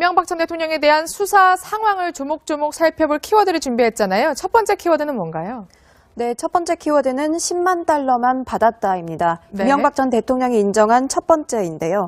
이명박 전 대통령에 대한 수사 상황을 조목조목 살펴볼 키워드를 준비했잖아요. 첫 번째 키워드는 뭔가요? 네, 첫 번째 키워드는 10만 달러만 받았다입니다. 네. 이명박 전 대통령이 인정한 첫 번째인데요.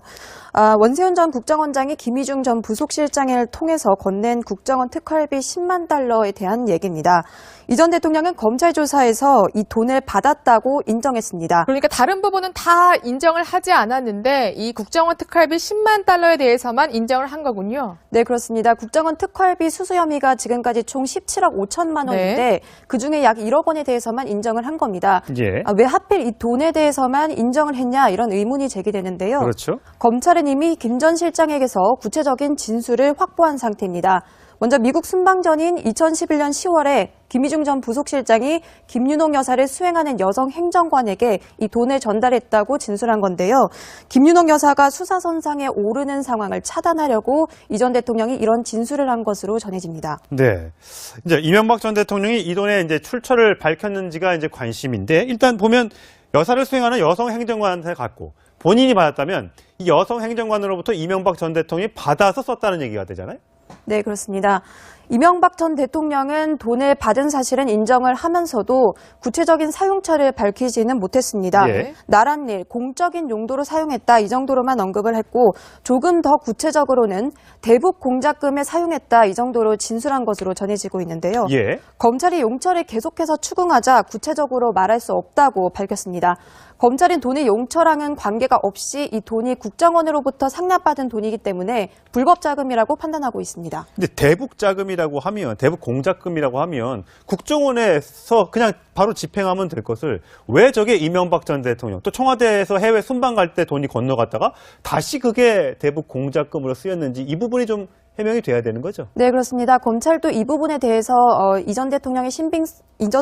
원세훈 전 국정원장이 김희중 전 부속실장을 통해서 건넨 국정원 특활비 10만 달러에 대한 얘기입니다. 이 전 대통령은 검찰 조사에서 이 돈을 받았다고 인정했습니다. 그러니까 다른 부분은 다 인정을 하지 않았는데 이 국정원 특활비 10만 달러에 대해서만 인정을 한 거군요. 네, 그렇습니다. 국정원 특활비 수수 혐의가 지금까지 총 17억 5천만 원인데 네. 그중에 약 1억 원에 대해서만 인정을 한 겁니다. 예. 왜 하필 이 돈에 대해서만 인정을 했냐 이런 의문이 제기되는데요. 그렇죠. 검찰은 이미 김 전 실장에게서 구체적인 진술을 확보한 상태입니다. 먼저 미국 순방 전인 2011년 10월에 김희중 전 부속실장이 김윤옥 여사를 수행하는 여성 행정관에게 이 돈을 전달했다고 진술한 건데요. 김윤옥 여사가 수사선상에 오르는 상황을 차단하려고 이 전 대통령이 이런 진술을 한 것으로 전해집니다. 네. 이제 이명박 전 대통령이 이 돈의 이제 출처를 밝혔는지가 이제 관심인데, 일단 보면 여사를 수행하는 여성 행정관한테 갔고 본인이 받았다면 이 여성 행정관으로부터 이명박 전 대통령이 받아서 썼다는 얘기가 되잖아요. 네, 그렇습니다. 이명박 전 대통령은 돈을 받은 사실은 인정을 하면서도 구체적인 사용처를 밝히지는 못했습니다. 예. 나란 일, 공적인 용도로 사용했다 이 정도로만 언급을 했고 조금 더 구체적으로는 대북 공작금에 사용했다 이 정도로 진술한 것으로 전해지고 있는데요. 예. 검찰이 용처를 계속해서 추궁하자 구체적으로 말할 수 없다고 밝혔습니다. 검찰은 돈의 용처랑은 관계가 없이 이 돈이 국정원으로부터 상납받은 돈이기 때문에 불법 자금이라고 판단하고 있습니다. 근데 대북 자금이라고 하면, 대북 공작금이라고 하면 국정원에서 그냥 바로 집행하면 될 것을 왜 저게 이명박 전 대통령, 또 청와대에서 해외 순방 갈 때 돈이 건너갔다가 다시 그게 대북 공작금으로 쓰였는지 이 부분이 좀 해명이 돼야 되는 거죠? 네, 그렇습니다. 검찰도 이 부분에 대해서 이 전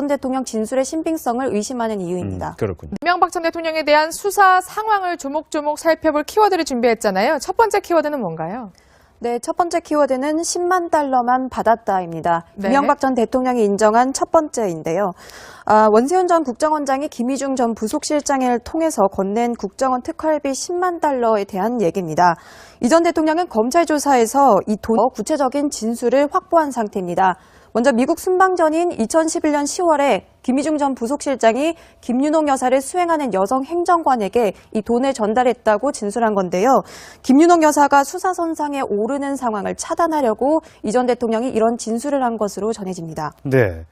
대통령 진술의 신빙성을 의심하는 이유입니다. 그렇군요. 이명박 전 대통령에 대한 수사 상황을 조목조목 살펴볼 키워드를 준비했잖아요. 첫 번째 키워드는 뭔가요? 네, 첫 번째 키워드는 10만 달러만 받았다입니다. 네. 이명박 전 대통령이 인정한 첫 번째인데요. 원세훈 전 국정원장이 김희중 전 부속실장을 통해서 건넨 국정원 특활비 10만 달러에 대한 얘기입니다. 이 전 대통령은 검찰 조사에서 이 돈 구체적인 진술을 확보한 상태입니다. 먼저 미국 순방 전인 2011년 10월에 김희중 전 부속실장이 김윤옥 여사를 수행하는 여성 행정관에게 이 돈을 전달했다고 진술한 건데요. 김윤옥 여사가 수사선상에 오르는 상황을 차단하려고 이 전 대통령이 이런 진술을 한 것으로 전해집니다. 네.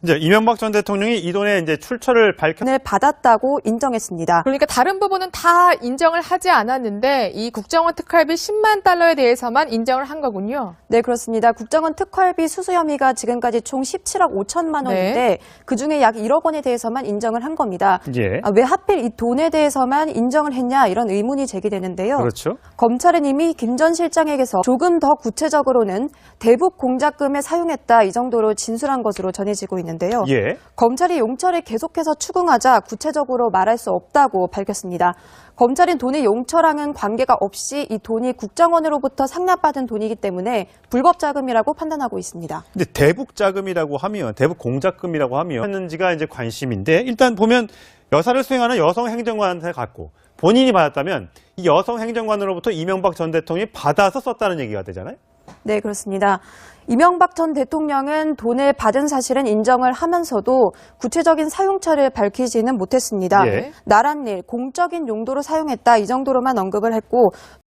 이제 이명박 전 대통령이 이 돈의 이제 출처를 돈을 받았다고 인정했습니다. 그러니까 다른 부분은 다 인정을 하지 않았는데 이 국정원 특활비 10만 달러에 대해서만 인정을 한 거군요. 네, 그렇습니다. 국정원 특활비 수수 혐의가 지금까지 총 17억 5천만 원인데 네. 그중에 약 1억 원에 대해서만 인정을 한 겁니다. 예. 왜 하필 이 돈에 대해서만 인정을 했냐 이런 의문이 제기되는데요. 그렇죠. 검찰은 이미 김 전 실장에게서 조금 더 구체적으로는 대북 공작금에 사용했다 이 정도로 진술한 것으로 전해지고 있는데요. 예. 검찰이 용처를 계속해서 추궁하자 구체적으로 말할 수 없다고 밝혔습니다. 검찰은 돈의 용처랑은 관계가 없이 이 돈이 국정원으로부터 상납받은 돈이기 때문에 불법 자금이라고 판단하고 있습니다. 근데 대북 자금이라고 하면, 대북 공작금이라고 하면 했는지가 이제 관심인데, 일단 보면 여사를 수행하는 여성 행정관한테 갔고 본인이 받았다면 이 여성 행정관으로부터 이명박 전 대통령이 받아서 썼다는 얘기가 되잖아요. 네, 그렇습니다. 이명박 전 대통령은 돈을 받은 사실은 인정을 하면서도 구체적인 사용처를 밝히지는 못했습니다. 예. 나란 일, 공적인 용도로 사용했다 이 정도로만 언급을 했고